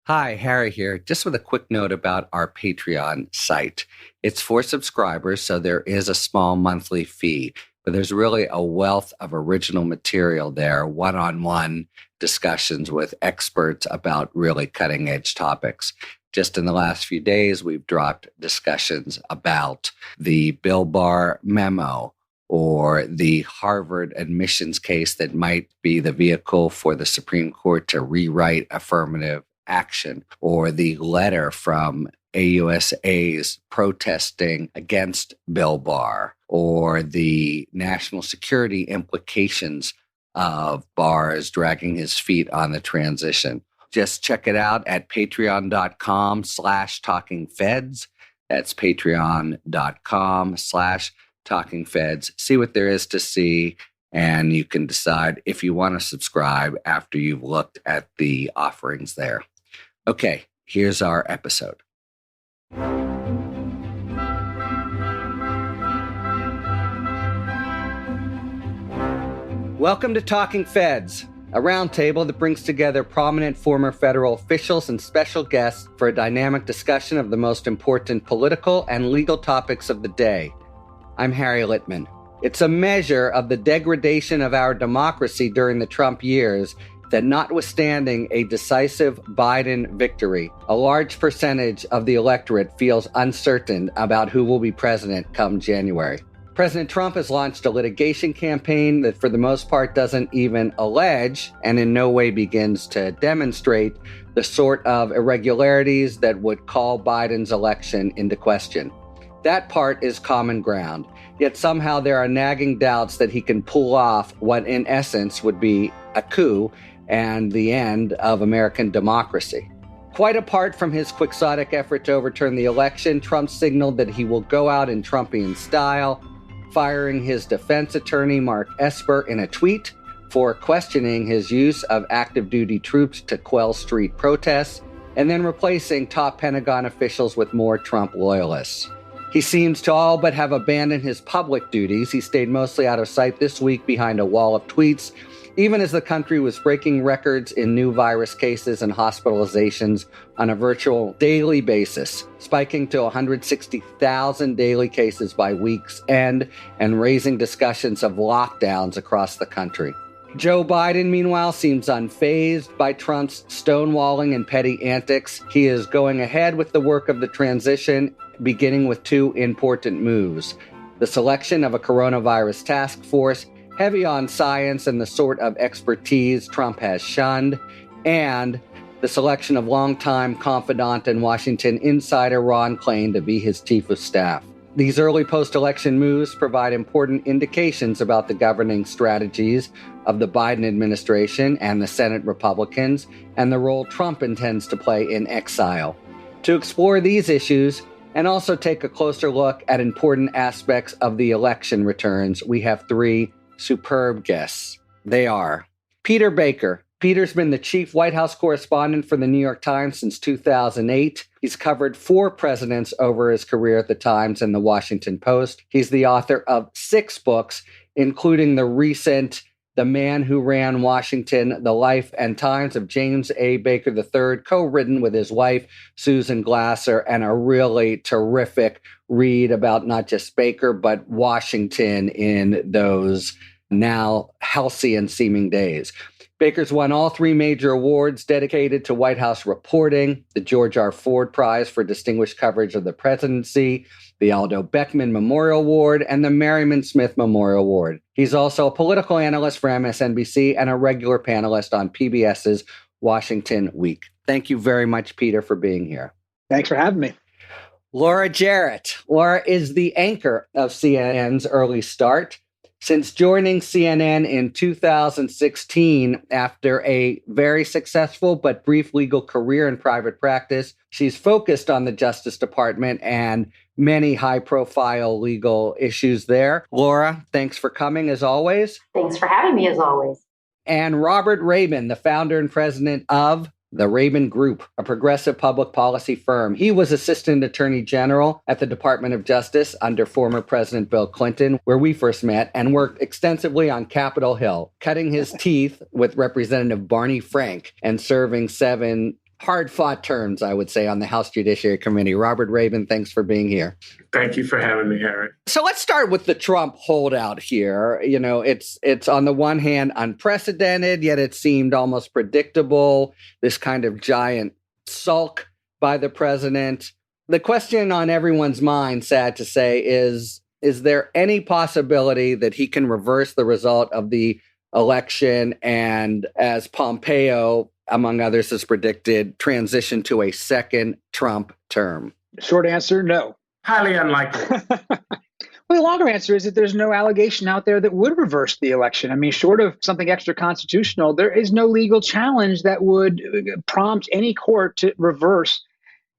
Hi, Harry here. Just with a quick note about our Patreon site. It's for subscribers, so there is a small monthly fee, but there's really a wealth of original material there, one-on-one discussions with experts about really cutting-edge topics. Just in the last few days, we've dropped discussions about the Bill Barr memo or the Harvard admissions case that might be the vehicle for the Supreme Court to rewrite affirmative action, or the letter from AUSAs protesting against Bill Barr, or the national security implications of Barr's dragging his feet on the transition. Just check it out at patreon.com/talkingfeds. That's patreon.com/talkingfeds. See what there is to see, and you can decide if you want to subscribe after you've looked at the offerings there. Okay, here's our episode. Welcome to Talking Feds, a roundtable that brings together prominent former federal officials and special guests for a dynamic discussion of the most important political and legal topics of the day. I'm Harry Littman. It's a measure of the degradation of our democracy during the Trump years that notwithstanding a decisive Biden victory, a large percentage of the electorate feels uncertain about who will be president come January. President Trump has launched a litigation campaign that for the most part doesn't even allege and in no way begins to demonstrate the sort of irregularities that would call Biden's election into question. That part is common ground, yet somehow there are nagging doubts that he can pull off what in essence would be a coup and the end of American democracy. Quite apart from his quixotic effort to overturn the election, Trump signaled that he will go out in Trumpian style, firing his defense attorney, Mark Esper, in a tweet for questioning his use of active duty troops to quell street protests, and then replacing top Pentagon officials with more Trump loyalists. He seems to all but have abandoned his public duties. He stayed mostly out of sight this week behind a wall of tweets, even as the country was breaking records in new virus cases and hospitalizations on a virtual daily basis, spiking to 160,000 daily cases by week's end and raising discussions of lockdowns across the country. Joe Biden, meanwhile, seems unfazed by Trump's stonewalling and petty antics. He is going ahead with the work of the transition, beginning with two important moves: the selection of a coronavirus task force, heavy on science and the sort of expertise Trump has shunned, and the selection of longtime confidant and Washington insider Ron Klain to be his chief of staff. These early post-election moves provide important indications about the governing strategies of the Biden administration and the Senate Republicans, and the role Trump intends to play in exile. To explore these issues, and also take a closer look at important aspects of the election returns, we have three superb guests. They are Peter Baker. Peter's been the chief White House correspondent for the New York Times since 2008. He's covered 4 presidents over his career at the Times and the Washington Post. He's the author of 6 books, including the recent The Man Who Ran Washington, The Life and Times of James A. Baker III, co-written with his wife, Susan Glasser, and a really terrific read about not just Baker, but Washington in those now halcyon seeming days. Baker's won all 3 major awards dedicated to White House reporting: the George R. Ford Prize for Distinguished Coverage of the Presidency, the Aldo Beckman Memorial Award, and the Merriman Smith Memorial Award. He's also a political analyst for MSNBC and a regular panelist on PBS's Washington Week. Thank you very much, Peter, for being here. Thanks for having me. Laura Jarrett. Laura is the anchor of CNN's Early Start. Since joining CNN in 2016 after a very successful but brief legal career in private practice, she's focused on the Justice Department and many high-profile legal issues there. Laura, thanks for coming as always. Thanks for having me as always. And Robert Raben, the founder and president of the Raben Group, a progressive public policy firm. He was Assistant Attorney General at the Department of Justice under former President Bill Clinton, where we first met, and worked extensively on Capitol Hill, cutting his teeth with Representative Barney Frank and serving 7 hard-fought terms, I would say, on the House Judiciary Committee. Robert Raben, thanks for being here. Thank you for having me, Harry. So let's start with the Trump holdout here. You know, it's on the one hand unprecedented, yet it seemed almost predictable, this kind of giant sulk by the president. The question on everyone's mind, sad to say, is there any possibility that he can reverse the result of the election and, as Pompeo, among others, has predicted, transition to a second Trump term? Short answer, no. Highly unlikely. Well, the longer answer is that there's no allegation out there that would reverse the election. I mean, short of something extra constitutional, there is no legal challenge that would prompt any court to reverse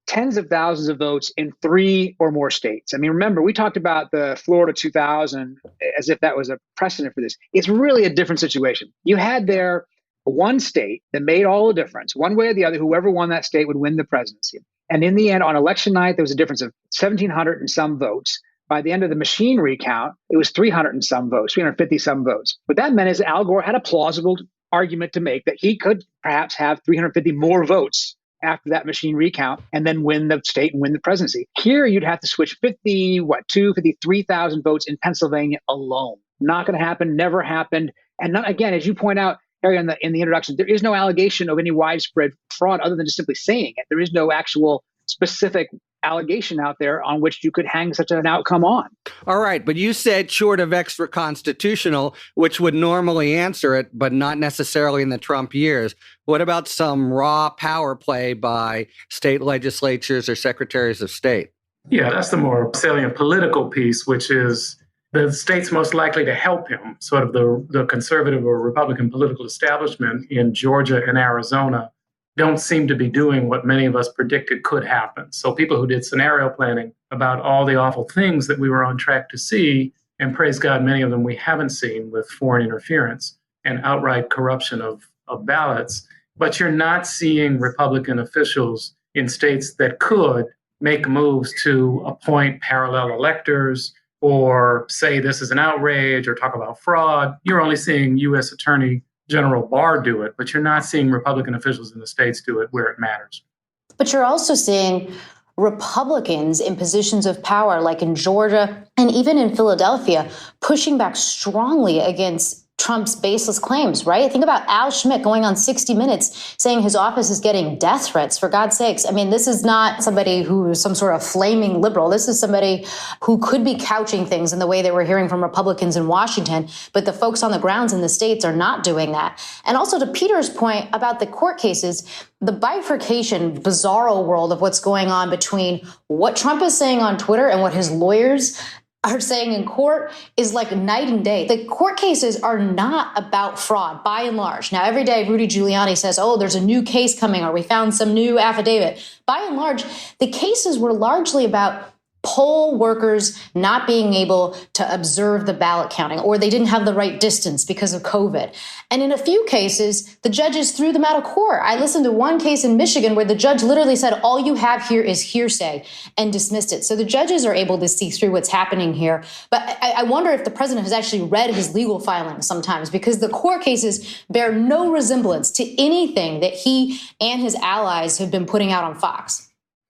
tens of thousands of votes in 3 or more states. I mean, remember, we talked about the Florida 2000 as if that was a precedent for this. It's really a different situation. You had there one state that made all the difference. One way or the other, whoever won that state would win the presidency. And in the end, on election night, there was a difference of 1,700 and some votes. By the end of the machine recount, it was 300 and some votes, 350 some votes. What that meant is Al Gore had a plausible argument to make that he could perhaps have 350 more votes after that machine recount and then win the state and win the presidency. Here, you'd have to switch 53,000 votes in Pennsylvania alone. Not going to happen, never happened. And not, again, as you point out, Harry, in the introduction, there is no allegation of any widespread fraud other than just simply saying it. There is no actual specific allegation out there on which you could hang such an outcome on. All right, but you said short of extra constitutional, which would normally answer it, but not necessarily in the Trump years. What about some raw power play by state legislatures or secretaries of state? Yeah, that's the more salient political piece, which is the states most likely to help him, sort of the conservative or Republican political establishment in Georgia and Arizona don't seem to be doing what many of us predicted could happen. So people who did scenario planning about all the awful things that we were on track to see, and praise God, many of them we haven't seen with foreign interference and outright corruption of ballots. But you're not seeing Republican officials in states that could make moves to appoint parallel electors or say this is an outrage or talk about fraud. You're only seeing U.S. Attorney General Barr do it, but you're not seeing Republican officials in the states do it where it matters. But you're also seeing Republicans in positions of power, like in Georgia and even in Philadelphia, pushing back strongly against Trump's baseless claims, right? Think about Al Schmidt going on 60 Minutes saying his office is getting death threats, for God's sakes. I mean, this is not somebody who is some sort of flaming liberal. This is somebody who could be couching things in the way that we're hearing from Republicans in Washington, but the folks on the grounds in the states are not doing that. And also to Peter's point about the court cases, the bifurcation, bizarro world of what's going on between what Trump is saying on Twitter and what his lawyers are saying in court is like night and day. The court cases are not about fraud, by and large. Now, every day, Rudy Giuliani says, oh, there's a new case coming, or we found some new affidavit. By and large, the cases were largely about poll workers not being able to observe the ballot counting, or they didn't have the right distance because of COVID. And in a few cases, the judges threw them out of court. I listened to one case in Michigan where the judge literally said, all you have here is hearsay, and dismissed it. So the judges are able to see through what's happening here. But I wonder if the president has actually read his legal filings sometimes, because the court cases bear no resemblance to anything that he and his allies have been putting out on Fox.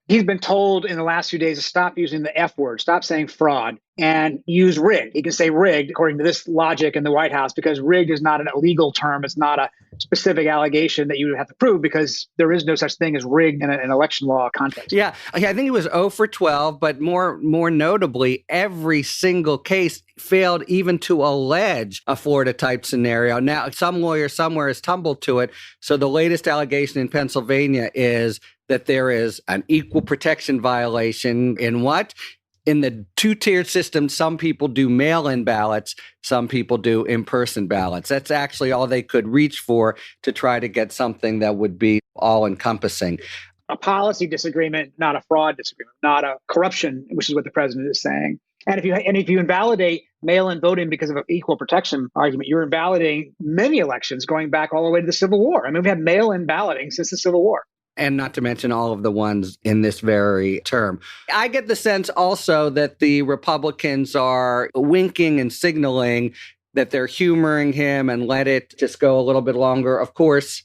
He's been told in the last few days to stop using the F word, stop saying fraud, and use rigged. He can say rigged according to this logic in the White House, because rigged is not an illegal term. It's not a specific allegation that you would have to prove, because there is no such thing as rigged in an election law context. Yeah, I think it was 0 for 12, but more notably, every single case failed even to allege a Florida-type scenario. Now, some lawyer somewhere has tumbled to it. So the latest allegation in Pennsylvania is that there is an equal protection violation in what? In the two-tiered system, some people do mail-in ballots, some people do in-person ballots. That's actually all they could reach for to try to get something that would be all-encompassing. A policy disagreement, not a fraud disagreement, not a corruption, which is what the president is saying. And if you invalidate mail-in voting because of an equal protection argument, you're invalidating many elections going back all the way to the Civil War. I mean, we've had mail-in balloting since the Civil War. And not to mention all of the ones in this very term. I get the sense also that the Republicans are winking and signaling that they're humoring him and let it just go a little bit longer. Of course,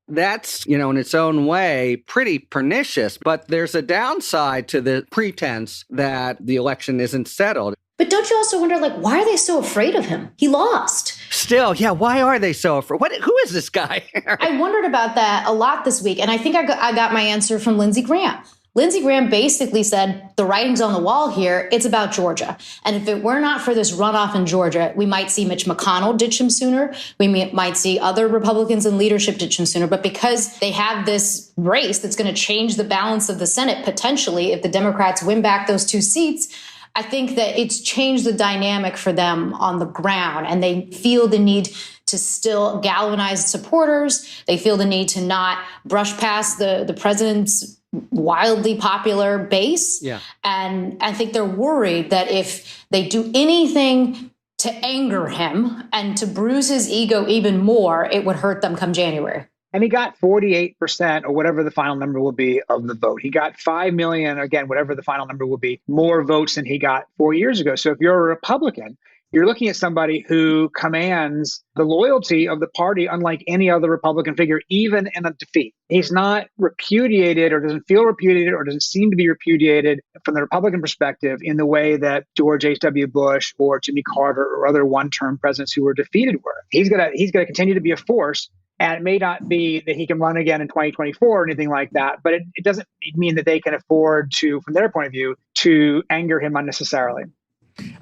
That's, in its own way, pretty pernicious. But there's a downside to the pretense that the election isn't settled. But don't you also wonder, why are they so afraid of him? He lost. Still, yeah, why are they so afraid? Who is this guy? I wondered about that a lot this week, and I think I got my answer from Lindsey Graham. Lindsey Graham basically said, the writing's on the wall here. It's about Georgia. And if it were not for this runoff in Georgia, we might see Mitch McConnell ditch him sooner. We might see other Republicans in leadership ditch him sooner. But because they have this race that's going to change the balance of the Senate, potentially, if the Democrats win back those 2 seats, I think that it's changed the dynamic for them on the ground. And they feel the need to still galvanize supporters. They feel the need to not brush past the president's wildly popular base. Yeah. And I think they're worried that if they do anything to anger him and to bruise his ego even more, it would hurt them come January. And he got 48% or whatever the final number will be of the vote. He got 5 million, again, whatever the final number will be, more votes than he got 4 years ago. So if you're a Republican, you're looking at somebody who commands the loyalty of the party unlike any other Republican figure, even in a defeat. He's not repudiated or doesn't feel repudiated or doesn't seem to be repudiated from the Republican perspective in the way that George H.W. Bush or Jimmy Carter or other one-term presidents who were defeated were. He's gonna continue to be a force. And it may not be that he can run again in 2024 or anything like that, but it doesn't mean that they can afford to, from their point of view, to anger him unnecessarily.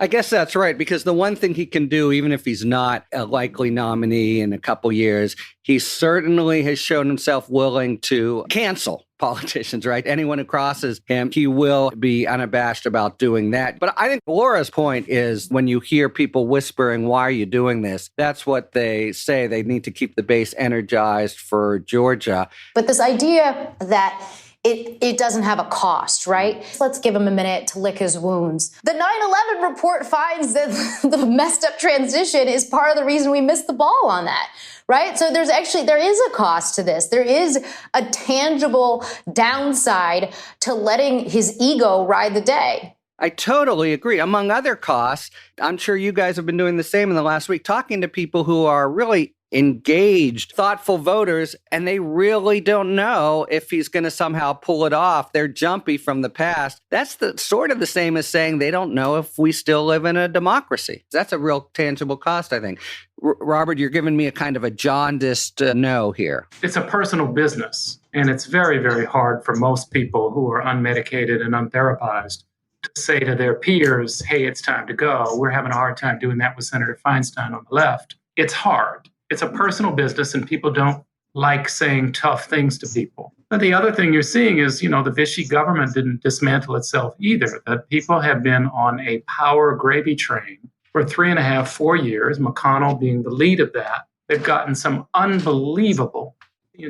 I guess that's right, because the one thing he can do, even if he's not a likely nominee in a couple years, he certainly has shown himself willing to cancel politicians, right? Anyone who crosses him, he will be unabashed about doing that. But I think Laura's point is when you hear people whispering, why are you doing this? That's what they say. They need to keep the base energized for Georgia. But this idea that it doesn't have a cost, right? Let's give him a minute to lick his wounds. The 9/11 report finds that the messed up transition is part of the reason we missed the ball on that, right? So there is a cost to this. There is a tangible downside to letting his ego ride the day. I totally agree. Among other costs, I'm sure you guys have been doing the same in the last week, talking to people who are really engaged, thoughtful voters, and they really don't know if he's going to somehow pull it off. They're jumpy from the past. That's sort of the same as saying they don't know if we still live in a democracy. That's a real tangible cost, I think. Robert, you're giving me a kind of a jaundiced no here. It's a personal business, and it's very, very hard for most people who are unmedicated and untherapized to say to their peers, hey, it's time to go. We're having a hard time doing that with Senator Feinstein on the left. It's hard. It's a personal business, and people don't like saying tough things to people. But the other thing you're seeing is, the Vichy government didn't dismantle itself either. That people have been on a power gravy train for 3.5, 4 years, McConnell being the lead of that. They've gotten some unbelievable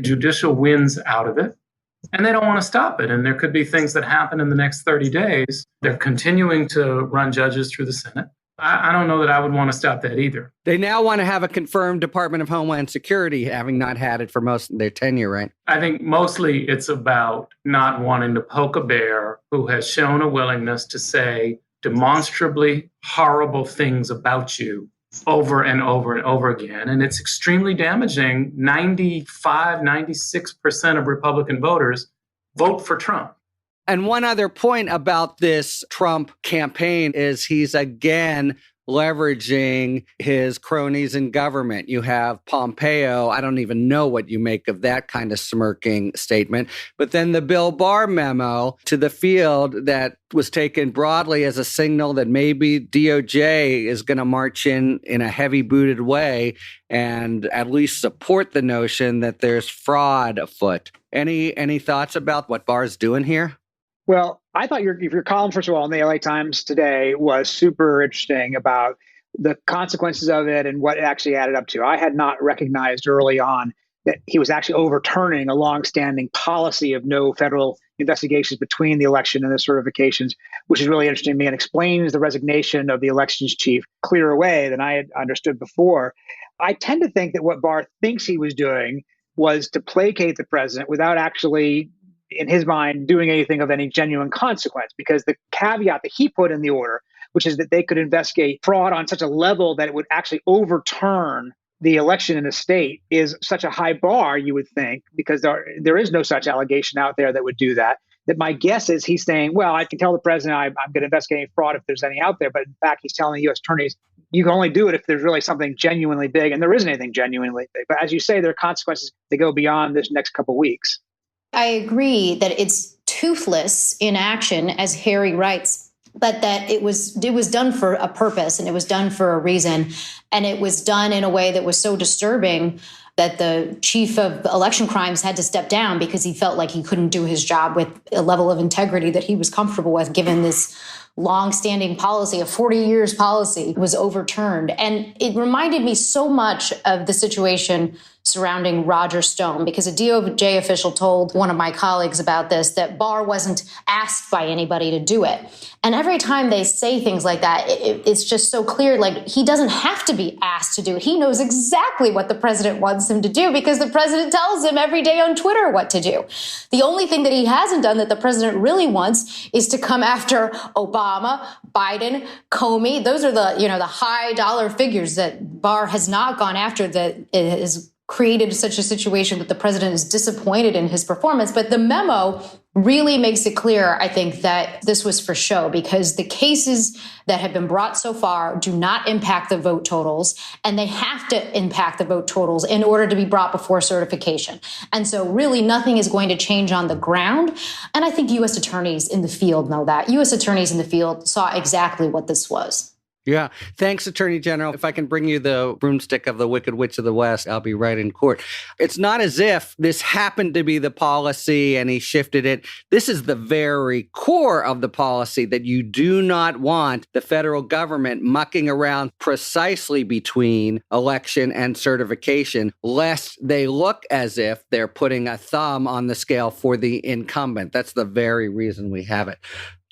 judicial wins out of it, and they don't want to stop it. And there could be things that happen in the next 30 days. They're continuing to run judges through the Senate. I don't know that I would want to stop that either. They now want to have a confirmed Department of Homeland Security, having not had it for most of their tenure, right? I think mostly it's about not wanting to poke a bear who has shown a willingness to say demonstrably horrible things about you over and over and over again. And it's extremely damaging. 96% of Republican voters vote for Trump. And one other point about this Trump campaign is he's again leveraging his cronies in government. You have Pompeo. I don't even know what you make of that kind of smirking statement. But then the Bill Barr memo to the field that was taken broadly as a signal that maybe DOJ is going to march in a heavy-booted way and at least support the notion that there's fraud afoot. Any thoughts about what Barr's doing here? Well, I thought your column, first of all, in the LA Times today was super interesting about the consequences of it and what it actually added up to. I had not recognized early on that he was actually overturning a longstanding policy of no federal investigations between the election and the certifications, which is really interesting to me and explains the resignation of the elections chief clearer way than I had understood before. I tend to think that what Barr thinks he was doing was to placate the president without actually, in his mind, doing anything of any genuine consequence, because the caveat that he put in the order, which is that they could investigate fraud on such a level that it would actually overturn the election in a state is such a high bar, you would think, because there is no such allegation out there that would do that. That my guess is he's saying, well, I can tell the president I'm going to investigate fraud if there's any out there. But in fact, he's telling the U.S. attorneys, you can only do it if there's really something genuinely big. And there isn't anything genuinely big. But as you say, there are consequences that go beyond this next couple of weeks. I agree that it's toothless in action, as Harry writes, but that it was done for a purpose and it was done for a reason. And it was done in a way that was so disturbing that the chief of election crimes had to step down because he felt like he couldn't do his job with a level of integrity that he was comfortable with, given this long-standing policy, a 40 years policy, was overturned. And it reminded me so much of the situation surrounding Roger Stone, because a DOJ official told one of my colleagues about this, that Barr wasn't asked by anybody to do it. And every time they say things like that, it's just so clear, like he doesn't have to be asked to do it. He knows exactly what the president wants him to do because the president tells him every day on Twitter what to do. The only thing that he hasn't done that the president really wants is to come after Obama, Biden, Comey. Those are the high dollar figures that Barr has not gone after, that is created such a situation that the president is disappointed in his performance. But the memo really makes it clear, I think, that this was for show, because the cases that have been brought so far do not impact the vote totals, and they have to impact the vote totals in order to be brought before certification. And so really nothing is going to change on the ground. And I think U.S. attorneys in the field know that. U.S. attorneys in the field saw exactly what this was. Yeah. Thanks, Attorney General. If I can bring you the broomstick of the Wicked Witch of the West, I'll be right in court. It's not as if this happened to be the policy and he shifted it. This is the very core of the policy, that you do not want the federal government mucking around precisely between election and certification, lest they look as if they're putting a thumb on the scale for the incumbent. That's the very reason we have it.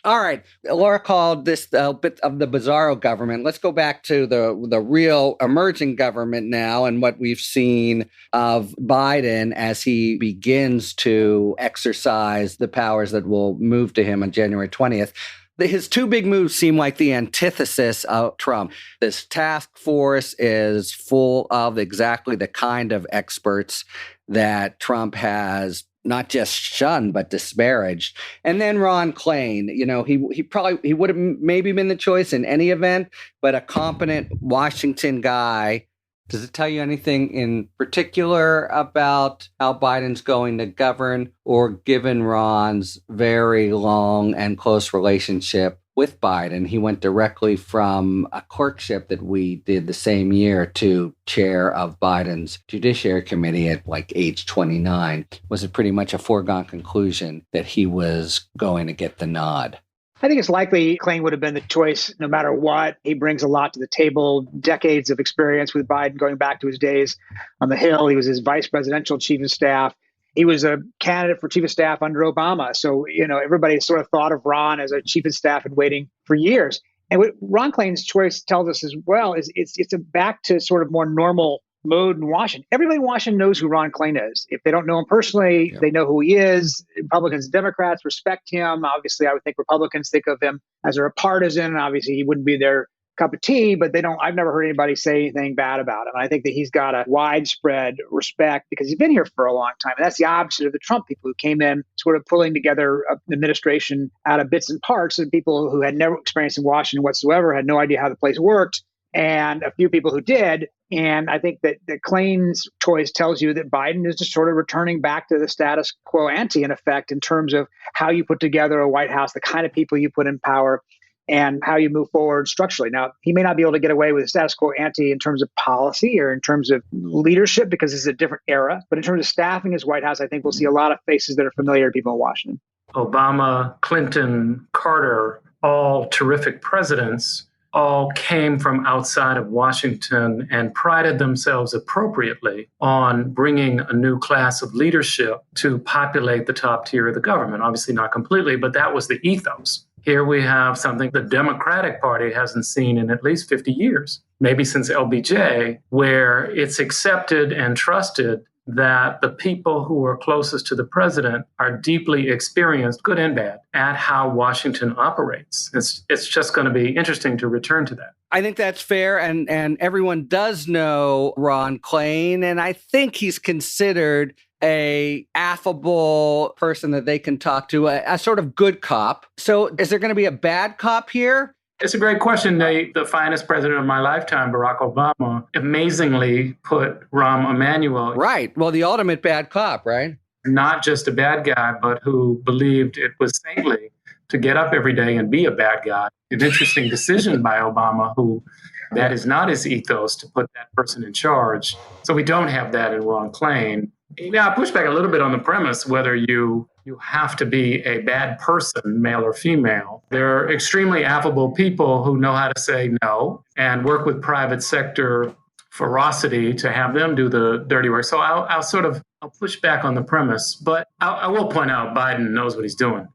All right. Laura called this a bit of the bizarro government. Let's go back to the real emerging government now, and what we've seen of Biden as he begins to exercise the powers that will move to him on January 20th. His two big moves seem like the antithesis of Trump. This task force is full of exactly the kind of experts that Trump has not just shunned, but disparaged. And then Ron Klain, he would have maybe been the choice in any event, but a competent Washington guy. Does it tell you anything in particular about how Biden's going to govern, or given Ron's very long and close relationship with Biden? He went directly from a clerkship that we did the same year to chair of Biden's Judiciary Committee at like age 29. Was it pretty much a foregone conclusion that he was going to get the nod? I think it's likely Klain would have been the choice no matter what. He brings a lot to the table, decades of experience with Biden going back to his days on the Hill. He was his vice presidential chief of staff. He was a candidate for chief of staff under Obama. So, everybody sort of thought of Ron as a chief of staff and waiting for years. And what Ron Klain's choice tells us as well is it's a back to sort of more normal mode in Washington. Everybody in Washington knows who Ron Klain is. If they don't know him personally, They know who he is. Republicans and Democrats respect him. Obviously, I would think Republicans think of him as a partisan. Obviously, he wouldn't be their cup of tea, but I've never heard anybody say anything bad about him. And I think that he's got a widespread respect because he's been here for a long time. And that's the opposite of the Trump people who came in sort of pulling together an administration out of bits and parts, and people who had never experienced in Washington whatsoever, had no idea how the place worked, and a few people who did. And I think that Klain's choice tells you that Biden is just sort of returning back to the status quo ante, in effect, in terms of how you put together a White House, the kind of people you put in power, and how you move forward structurally. Now, he may not be able to get away with the status quo ante in terms of policy or in terms of leadership, because this is a different era. But in terms of staffing his White House, I think we'll see a lot of faces that are familiar to people in Washington. Obama, Clinton, Carter, all terrific presidents, all came from outside of Washington and prided themselves appropriately on bringing a new class of leadership to populate the top tier of the government. Obviously not completely, but that was the ethos. Here we have something the Democratic Party hasn't seen in at least 50 years, maybe since LBJ, where it's accepted and trusted that the people who are closest to the president are deeply experienced, good and bad, at how Washington operates. It's just going to be interesting to return to that. I think that's fair, and everyone does know Ron Klain, and I think he's considered a affable person that they can talk to, a sort of good cop. So is there going to be a bad cop here? It's a great question. The finest president of my lifetime, Barack Obama, amazingly put Rahm Emanuel. Right. Well, the ultimate bad cop, right? Not just a bad guy, but who believed it was saintly to get up every day and be a bad guy. An interesting decision by Obama, who that is not his ethos to put that person in charge. So we don't have that in Ron Klain. Now, I push back a little bit on the premise whether you have to be a bad person, male or female. There are extremely affable people who know how to say no and work with private sector ferocity to have them do the dirty work. So I'll push back on the premise, but I will point out Biden knows what he's doing.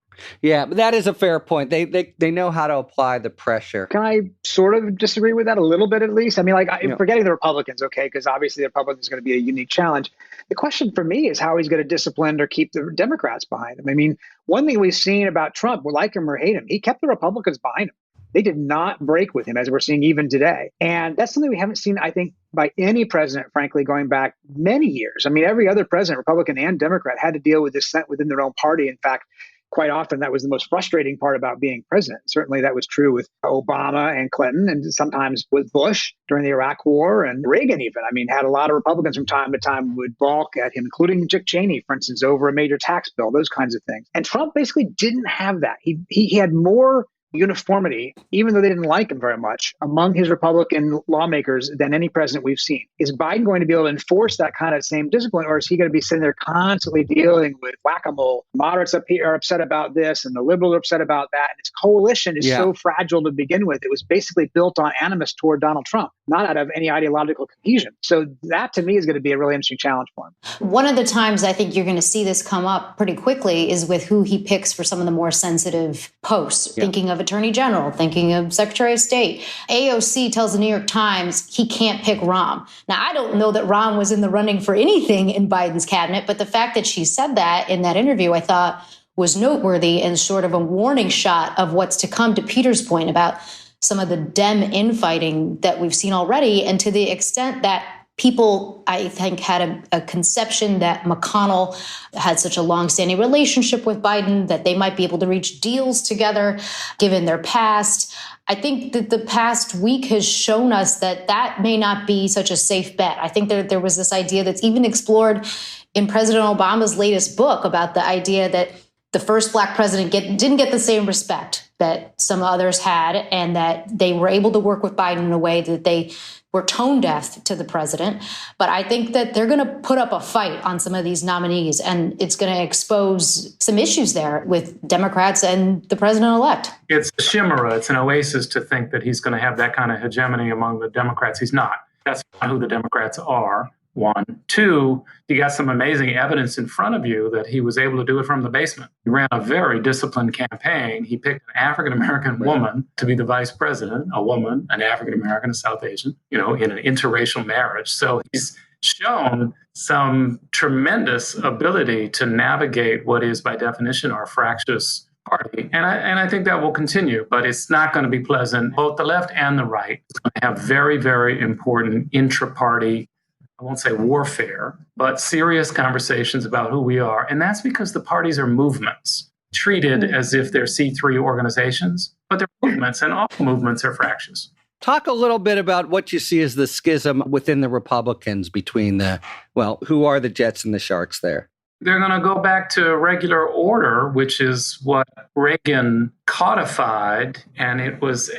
Yeah, but that is a fair point. They know how to apply the pressure. Can I sort of disagree with that a little bit, at least? I mean, forgetting the Republicans, okay, because obviously the Republicans is going to be a unique challenge. The question for me is how he's going to discipline or keep the Democrats behind him. I mean, one thing we've seen about Trump, we like him or hate him, he kept the Republicans behind him. They did not break with him, as we're seeing even today. And that's something we haven't seen, I think, by any president, frankly, going back many years. I mean, every other president, Republican and Democrat, had to deal with dissent within their own party. In fact, quite often, that was the most frustrating part about being president. Certainly, that was true with Obama and Clinton, and sometimes with Bush during the Iraq War, and Reagan even. I mean, had a lot of Republicans from time to time would balk at him, including Dick Cheney, for instance, over a major tax bill, those kinds of things. And Trump basically didn't have that. He had more uniformity, even though they didn't like him very much, among his Republican lawmakers than any president we've seen. Is Biden going to be able to enforce that kind of same discipline, or is he going to be sitting there constantly dealing with whack-a-mole? Moderates up here are upset about this, and the liberals are upset about that. And his coalition is so fragile to begin with. It was basically built on animus toward Donald Trump, not out of any ideological cohesion. So that, to me, is going to be a really interesting challenge for him. One of the times I think you're going to see this come up pretty quickly is with who he picks for some of the more sensitive posts, thinking of Attorney General, thinking of Secretary of State. AOC tells the New York Times he can't pick Rahm. Now, I don't know that Rahm was in the running for anything in Biden's cabinet, but the fact that she said that in that interview, I thought was noteworthy and sort of a warning shot of what's to come, to Peter's point about some of the Dem infighting that we've seen already. And to the extent that people, I think, had a conception that McConnell had such a longstanding relationship with Biden, that they might be able to reach deals together, given their past. I think that the past week has shown us that that may not be such a safe bet. I think there was this idea that's even explored in President Obama's latest book about the idea that the first Black president didn't get the same respect that some others had, and that they were able to work with Biden in a way that they were tone deaf to the president. But I think that they're going to put up a fight on some of these nominees, and it's going to expose some issues there with Democrats and the president-elect. It's a chimera. It's an oasis to think that he's going to have that kind of hegemony among the Democrats. He's not. That's not who the Democrats are. One. Two, you got some amazing evidence in front of you that he was able to do it from the basement. He ran a very disciplined campaign. He picked an African-American woman to be the vice president, a woman, an African-American, a South Asian, in an interracial marriage. So he's shown some tremendous ability to navigate what is, by definition, our fractious party. And I think that will continue, but it's not going to be pleasant. Both the left and the right is going to have very, very important intra-party, I won't say warfare, but serious conversations about who we are. And that's because the parties are movements, treated as if they're C3 organizations, but they're movements, and all movements are fractious. Talk a little bit about what you see as the schism within the Republicans between who are the Jets and the Sharks there? They're going to go back to regular order, which is what Reagan codified. And it was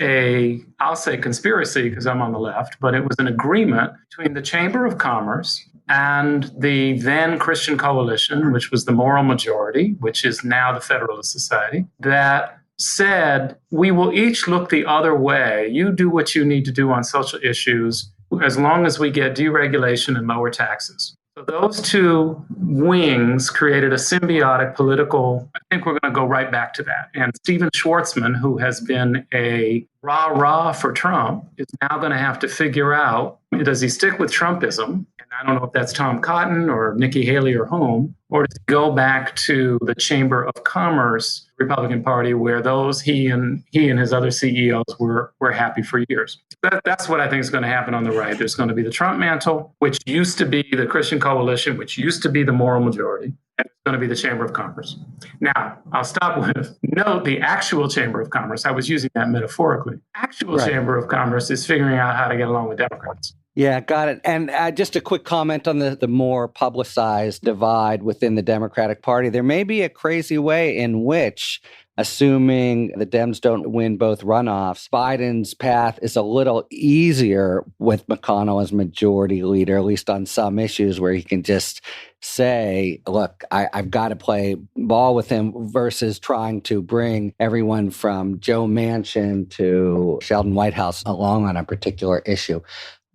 I'll say conspiracy because I'm on the left, but it was an agreement between the Chamber of Commerce and the then Christian Coalition, which was the moral majority, which is now the Federalist Society, that said, we will each look the other way. You do what you need to do on social issues as long as we get deregulation and lower taxes. So those two wings created a symbiotic political, I think we're going to go right back to that. And Stephen Schwartzman, who has been a rah-rah for Trump is now going to have to figure out, does he stick with Trumpism? And I don't know if that's Tom Cotton or Nikki Haley or whom, or does he go back to the Chamber of Commerce Republican Party where he and his other CEOs were happy for years. That's what I think is going to happen on the right. There's going to be the Trump mantle, which used to be the Christian Coalition, which used to be the moral majority, and it's going to be the Chamber of Commerce. Now, I'll stop with, note the actual Chamber of Commerce. I was using that metaphorically. Actual right. Chamber of Commerce is figuring out how to get along with Democrats. Yeah, got it. And just a quick comment on the more publicized divide within the Democratic Party. There may be a crazy way in which, assuming the Dems don't win both runoffs, Biden's path is a little easier with McConnell as majority leader, at least on some issues where he can just say, look, I've got to play ball with him versus trying to bring everyone from Joe Manchin to Sheldon Whitehouse along on a particular issue.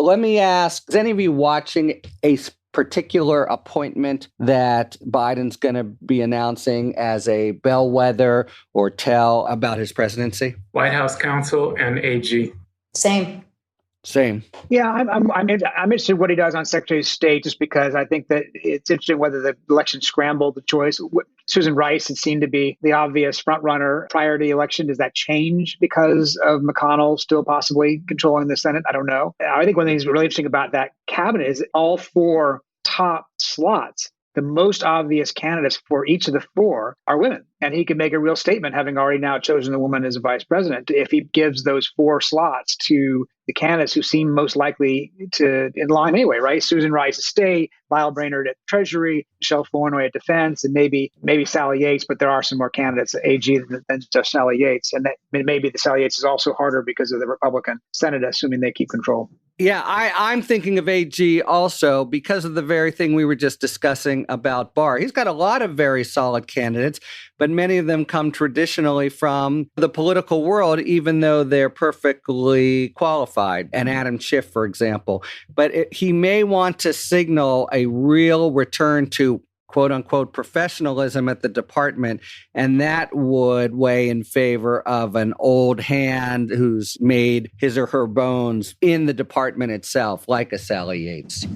Let me ask, is any of you watching a particular appointment that Biden's going to be announcing as a bellwether or tell about his presidency? White House counsel and AG. Same. Yeah, I'm interested in what he does on Secretary of State, just because I think that it's interesting whether the election scrambled the choice. Susan Rice had seemed to be the obvious front runner prior to the election. Does that change because of McConnell still possibly controlling the Senate? I don't know. I think one thing that's really interesting about that cabinet is all four top slots, the most obvious candidates for each of the four are women. And he can make a real statement, having already now chosen a woman as a vice president, if he gives those four slots to the candidates who seem most likely to in line anyway, right? Susan Rice at State, Lyle Brainerd at Treasury, Michelle Flournoy at Defense, and maybe Sally Yates, but there are some more candidates at AG than just Sally Yates. And that maybe the Sally Yates is also harder because of the Republican Senate, assuming they keep control. Yeah, I'm thinking of AG also because of the very thing we were just discussing about Barr. He's got a lot of very solid candidates, but many of them come traditionally from the political world, even though they're perfectly qualified. And Adam Schiff, for example. But he may want to signal a real return to quote unquote professionalism at the department. And that would weigh in favor of an old hand who's made his or her bones in the department itself, like a Sally Yates.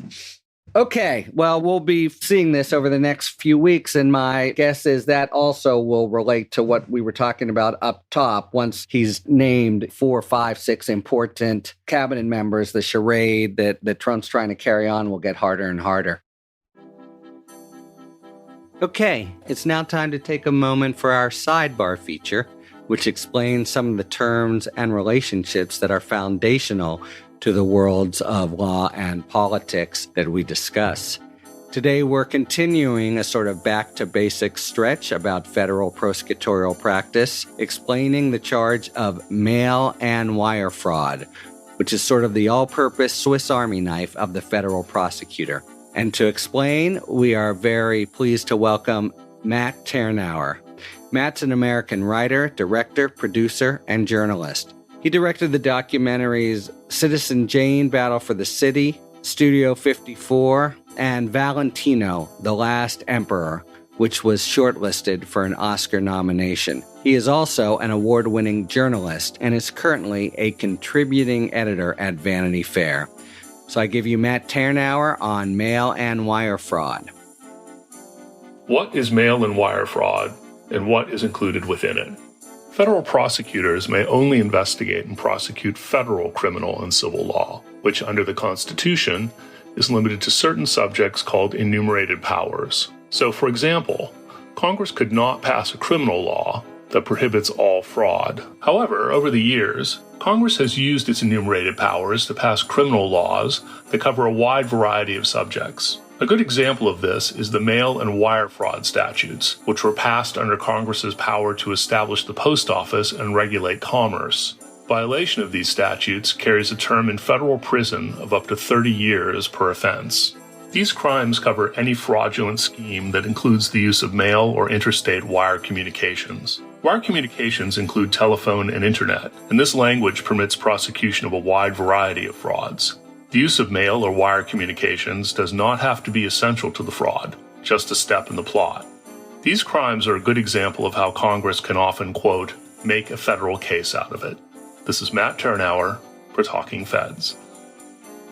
Okay, well, we'll be seeing this over the next few weeks, and my guess is that also will relate to what we were talking about up top. Once he's named 4, 5, 6 important cabinet members, the charade that Trump's trying to carry on will get harder and harder. Okay, it's now time to take a moment for our sidebar feature, which explains some of the terms and relationships that are foundational to the worlds of law and politics that we discuss. Today, we're continuing a sort of back-to-basics stretch about federal prosecutorial practice, explaining the charge of mail and wire fraud, which is sort of the all-purpose Swiss Army knife of the federal prosecutor. And to explain, we are very pleased to welcome Matt Tyrnauer. Matt's an American writer, director, producer, and journalist. He directed the documentaries Citizen Jane, Battle for the City, Studio 54, and Valentino, The Last Emperor, which was shortlisted for an Oscar nomination. He is also an award-winning journalist and is currently a contributing editor at Vanity Fair. So I give you Matt Tyrnauer on mail and wire fraud. What is mail and wire fraud, and what is included within it? Federal prosecutors may only investigate and prosecute federal criminal and civil law, which under the Constitution is limited to certain subjects called enumerated powers. So, for example, Congress could not pass a criminal law that prohibits all fraud. However, over the years, Congress has used its enumerated powers to pass criminal laws that cover a wide variety of subjects. A good example of this is the mail and wire fraud statutes, which were passed under Congress's power to establish the post office and regulate commerce. Violation of these statutes carries a term in federal prison of up to 30 years per offense. These crimes cover any fraudulent scheme that includes the use of mail or interstate wire communications. Wire communications include telephone and internet, and this language permits prosecution of a wide variety of frauds. The use of mail or wire communications does not have to be essential to the fraud, just a step in the plot. These crimes are a good example of how Congress can often, quote, make a federal case out of it. This is Matt Turnauer for Talking Feds.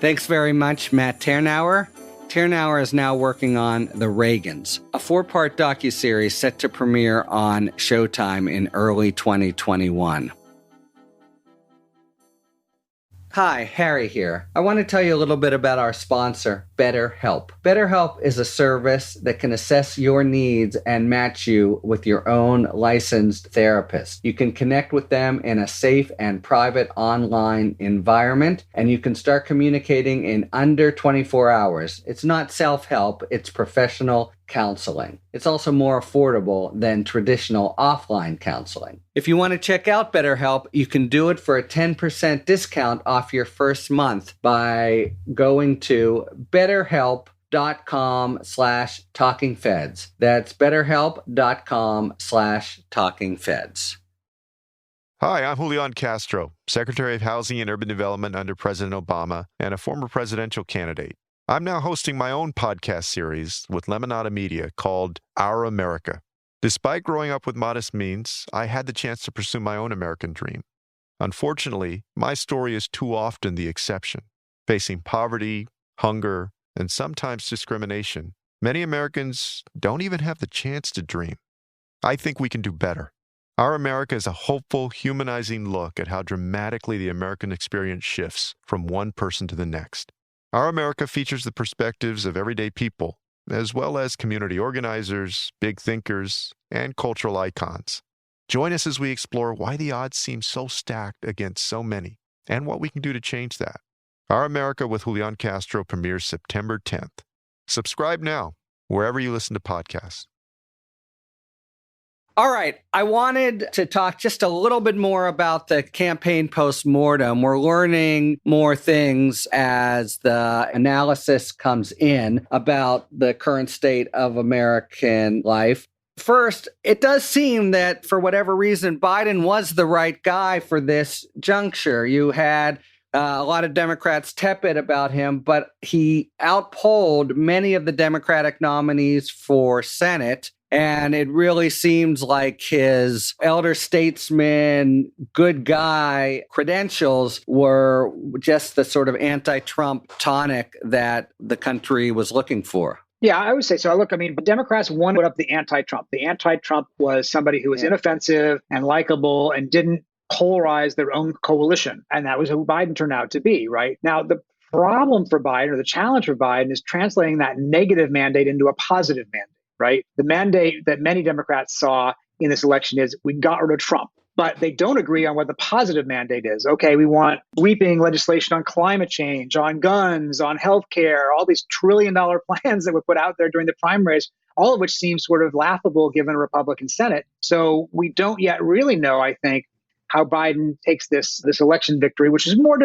Thanks very much, Matt Turnauer. Turnauer is now working on The Reagans, a 4-part docuseries set to premiere on Showtime in early 2021. Hi, Harry here. I want to tell you a little bit about our sponsor, BetterHelp. BetterHelp is a service that can assess your needs and match you with your own licensed therapist. You can connect with them in a safe and private online environment, and you can start communicating in under 24 hours. It's not self-help, it's professional counseling. It's also more affordable than traditional offline counseling. If you want to check out BetterHelp, you can do it for a 10% discount off your first month by going to betterhelp.com/talkingfeds. That's betterhelp.com/talkingfeds. Hi, I'm Julian Castro, Secretary of Housing and Urban Development under President Obama and a former presidential candidate. I'm now hosting my own podcast series with Lemonada Media called Our America. Despite growing up with modest means, I had the chance to pursue my own American dream. Unfortunately, my story is too often the exception. Facing poverty, hunger, and sometimes discrimination, many Americans don't even have the chance to dream. I think we can do better. Our America is a hopeful, humanizing look at how dramatically the American experience shifts from one person to the next. Our America features the perspectives of everyday people, as well as community organizers, big thinkers, and cultural icons. Join us as we explore why the odds seem so stacked against so many, and what we can do to change that. Our America with Julian Castro premieres September 10th. Subscribe now, wherever you listen to podcasts. All right, I wanted to talk just a little bit more about the campaign postmortem. We're learning more things as the analysis comes in about the current state of American life. First, it does seem that for whatever reason, Biden was the right guy for this juncture. You had a lot of Democrats tepid about him, but he outpolled many of the Democratic nominees for Senate. And it really seems like his elder statesman, good guy credentials were just the sort of anti-Trump tonic that the country was looking for. Yeah, I would say so. Look, I mean, Democrats won up the anti-Trump. The anti-Trump was somebody who was inoffensive and likable and didn't polarize their own coalition. And that was who Biden turned out to be, right? Now, the problem for Biden, or the challenge for Biden, is translating that negative mandate into a positive mandate. Right? The mandate that many Democrats saw in this election is we got rid of Trump, but they don't agree on what the positive mandate is. Okay, we want sweeping legislation on climate change, on guns, on healthcare, all these trillion-dollar plans that were put out there during the primaries, all of which seems sort of laughable given a Republican Senate. So we don't yet really know, I think, how Biden takes this election victory, which is more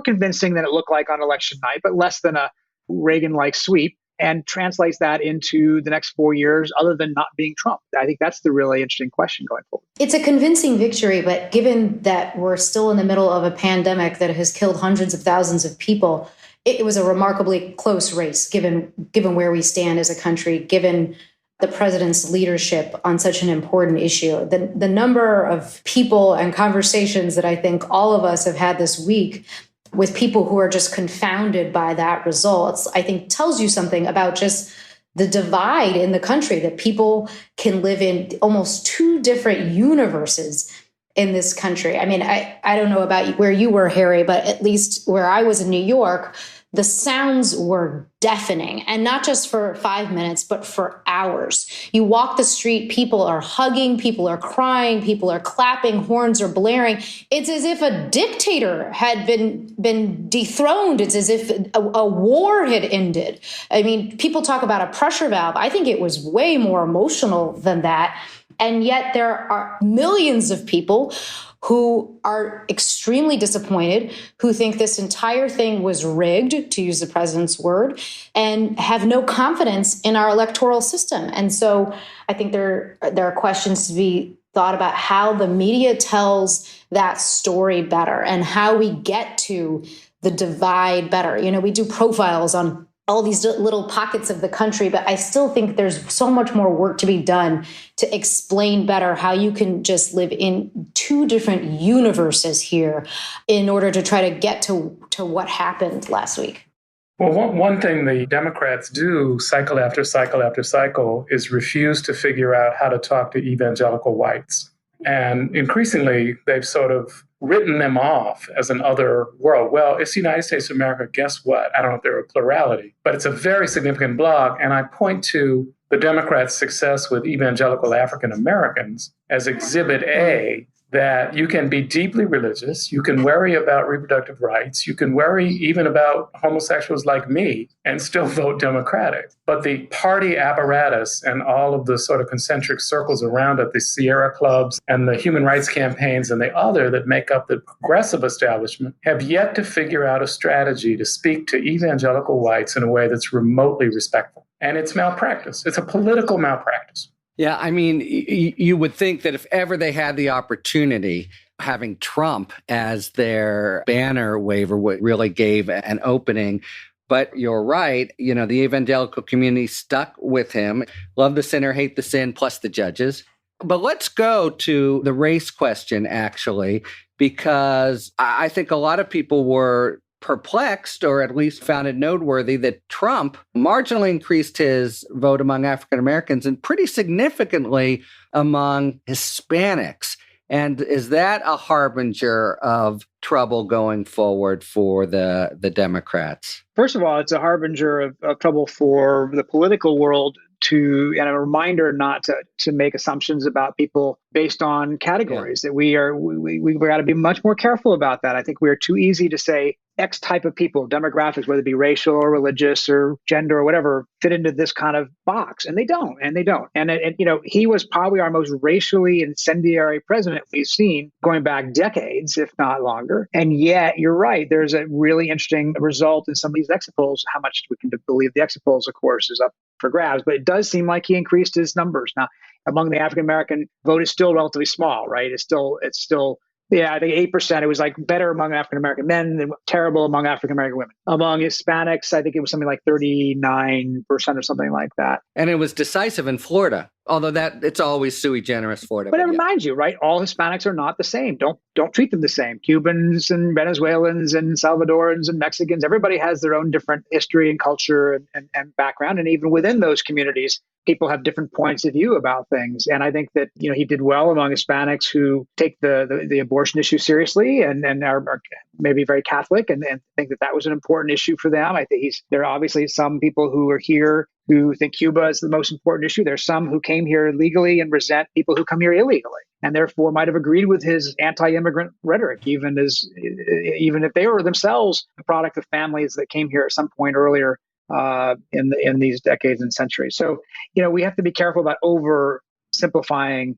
convincing than it looked like on election night, but less than a Reagan-like sweep, and translates that into the next 4 years other than not being Trump. I think that's the really interesting question going forward. It's a convincing victory, but given that we're still in the middle of a pandemic that has killed hundreds of thousands of people, it was a remarkably close race, given where we stand as a country, given the president's leadership on such an important issue. The number of people and conversations that I think all of us have had this week with people who are just confounded by that result, I think tells you something about just the divide in the country, that people can live in almost two different universes in this country. I mean, I don't know about where you were, Harry, but at least where I was in New York, the sounds were deafening, and not just for 5 minutes, but for hours. You walk the street, people are hugging, people are crying, people are clapping, horns are blaring. It's as if a dictator had been dethroned. It's as if a war had ended. I mean, people talk about a pressure valve. I think it was way more emotional than that. And yet there are millions of people who are extremely disappointed, who think this entire thing was rigged, to use the president's word, and have no confidence in our electoral system. And so I think there are questions to be thought about how the media tells that story better and how we get to the divide better. You know, we do profiles on all these little pockets of the country, but I still think there's so much more work to be done to explain better how you can just live in two different universes here in order to try to get to what happened last week. Well, one thing the Democrats do cycle after cycle after cycle is refuse to figure out how to talk to evangelical whites. And increasingly, they've sort of written them off as an other world. Well, it's the United States of America. Guess what? I don't know if they're a plurality, but it's a very significant bloc. And I point to the Democrats' success with evangelical African Americans as Exhibit A, that you can be deeply religious, you can worry about reproductive rights, you can worry even about homosexuals like me and still vote Democratic. But the party apparatus and all of the sort of concentric circles around it, the Sierra Clubs and the human rights campaigns and the other that make up the progressive establishment, have yet to figure out a strategy to speak to evangelical whites in a way that's remotely respectful. And it's malpractice. It's a political malpractice. Yeah, I mean, you would think that if ever they had the opportunity, having Trump as their banner waver really gave an opening. But you're right, the evangelical community stuck with him. Love the sinner, hate the sin, plus the judges. But let's go to the race question, actually, because I think a lot of people were perplexed, or at least found it noteworthy, that Trump marginally increased his vote among African Americans and pretty significantly among Hispanics. And is that a harbinger of trouble going forward for the Democrats? First of all, it's a harbinger of trouble for the political world and a reminder not to make assumptions about people based on categories. That we've got to be much more careful about that. I think we are too easy to say X type of people, demographics, whether it be racial or religious or gender or whatever, fit into this kind of box. And they don't. And he was probably our most racially incendiary president we've seen going back decades, if not longer. And yet, you're right, there's a really interesting result in some of these exit polls. How much we can believe the exit polls, of course, is up for grabs. But it does seem like he increased his numbers. Now, among the African-American vote is still relatively small, right? It's still I think 8%. It was like better among African-American men than terrible among African-American women. Among Hispanics, I think it was something like 39% or something like that. And it was decisive in Florida, although it's always sui generis Florida. But it reminds you, right? All Hispanics are not the same. Don't treat them the same. Cubans and Venezuelans and Salvadorans and Mexicans, everybody has their own different history and culture and background. And even within those communities, people have different points of view about things. And I think that, he did well among Hispanics who take the abortion issue seriously and are maybe very Catholic and think that was an important issue for them. I think there are obviously some people who are here who think Cuba is the most important issue. There's some who came here legally and resent people who come here illegally, and therefore might have agreed with his anti-immigrant rhetoric, even if they were themselves a product of families that came here at some point earlier in these decades and centuries. So, we have to be careful about oversimplifying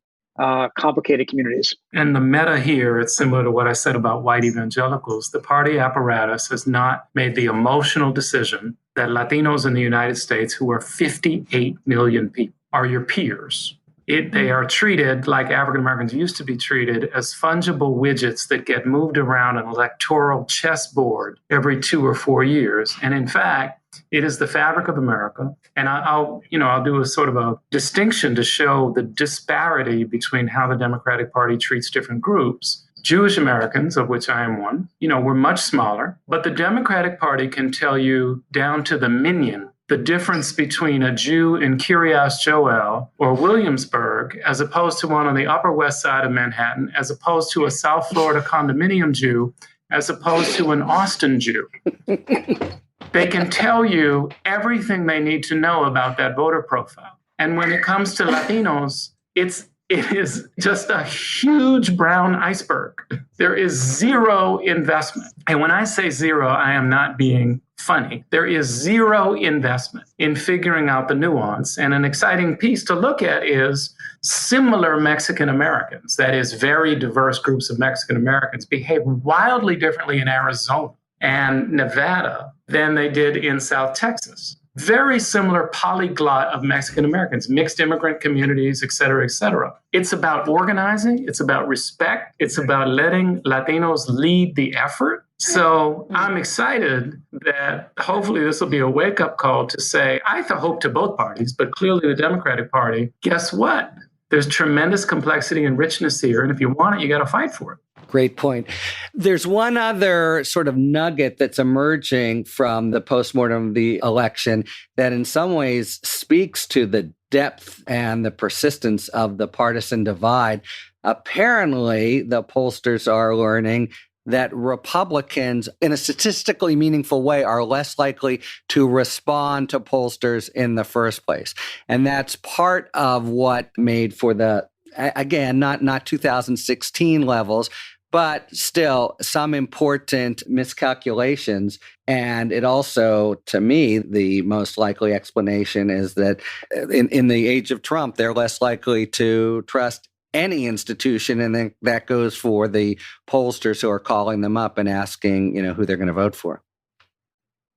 complicated communities. And the meta here, it's similar to what I said about white evangelicals. The party apparatus has not made the emotional decision that Latinos in the United States, who are 58 million people, are your peers. They are treated like African Americans used to be treated, as fungible widgets that get moved around an electoral chessboard every 2 or 4 years. And in fact, it is the fabric of America. And I'll do a sort of a distinction to show the disparity between how the Democratic Party treats different groups. Jewish Americans, of which I am one, we're much smaller, but the Democratic Party can tell you down to the minion the difference between a Jew in Kiryas Joel or Williamsburg, as opposed to one on the Upper West Side of Manhattan, as opposed to a South Florida condominium Jew, as opposed to an Austin Jew. They can tell you everything they need to know about that voter profile. And when it comes to Latinos, it is just a huge brown iceberg. There is zero investment. And when I say zero, I am not being funny. There is zero investment in figuring out the nuance. And an exciting piece to look at is similar Mexican Americans, that is, very diverse groups of Mexican Americans, behave wildly differently in Arizona and Nevada than they did in South Texas. Very similar polyglot of Mexican Americans, mixed immigrant communities, et cetera, et cetera. It's about organizing. It's about respect. It's about letting Latinos lead the effort So I'm excited that hopefully this will be a wake-up call to say, I hope to both parties, but clearly the Democratic Party, guess what? There's tremendous complexity and richness here, and if you want it, you got to fight for it. Great point. There's one other sort of nugget that's emerging from the postmortem of the election that in some ways speaks to the depth and the persistence of the partisan divide. Apparently, the pollsters are learning that Republicans, in a statistically meaningful way, are less likely to respond to pollsters in the first place. And that's part of what made for the, again, not 2016 levels, but still some important miscalculations. And it also, to me, the most likely explanation is that in the age of Trump, they're less likely to trust any institution. And then that goes for the pollsters who are calling them up and asking, who they're going to vote for.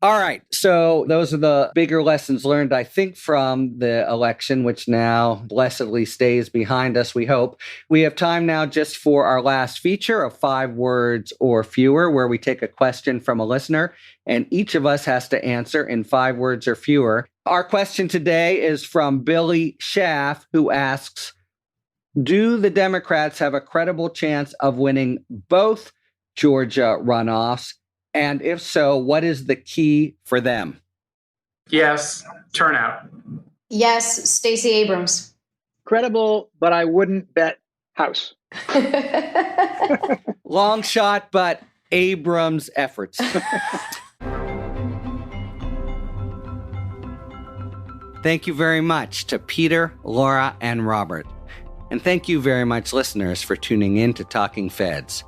All right. So those are the bigger lessons learned, I think, from the election, which now blessedly stays behind us, we hope. We have time now just for our last feature of 5 words or fewer, where we take a question from a listener, and each of us has to answer in 5 words or fewer. Our question today is from Billy Schaff, who asks, do the Democrats have a credible chance of winning both Georgia runoffs? And if so, what is the key for them? Yes, turnout. Yes, Stacey Abrams. Credible, but I wouldn't bet House. Long shot, but Abrams' efforts. Thank you very much to Peter, Laura, and Robert. And thank you very much, listeners, for tuning in to Talking Feds.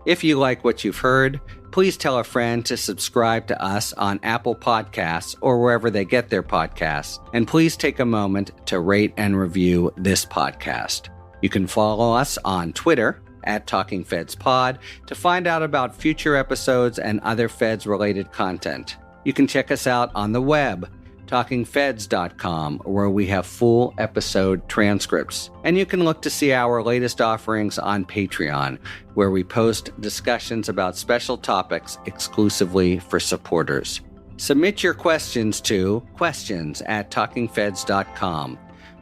If you like what you've heard, please tell a friend to subscribe to us on Apple Podcasts or wherever they get their podcasts. And please take a moment to rate and review this podcast. You can follow us on Twitter @TalkingFedsPod to find out about future episodes and other Feds-related content. You can check us out on the web, TalkingFeds.com, where we have full episode transcripts. And you can look to see our latest offerings on Patreon, where we post discussions about special topics exclusively for supporters. Submit your questions to questions@TalkingFeds.com,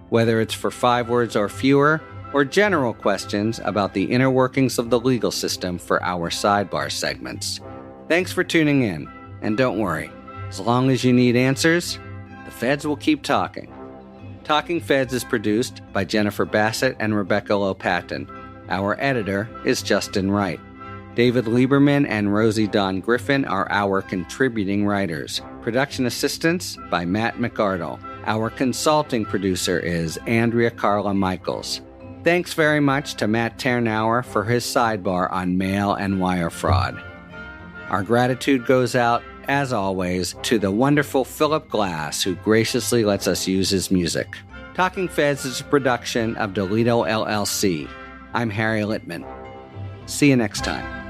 whether it's for 5 words or fewer, or general questions about the inner workings of the legal system for our sidebar segments. Thanks for tuning in, and don't worry, as long as you need answers, the Feds will keep talking. Talking Feds is produced by Jennifer Bassett and Rebecca Lopatin. Our editor is Justin Wright. David Lieberman and Rosie Dawn Griffin are our contributing writers. Production assistance by Matt McArdle. Our consulting producer is Andrea Carla Michaels. Thanks very much to Matt Ternauer for his sidebar on mail and wire fraud. Our gratitude goes out, as always, to the wonderful Philip Glass, who graciously lets us use his music. Talking Feds is a production of Delito LLC. I'm Harry Littman. See you next time.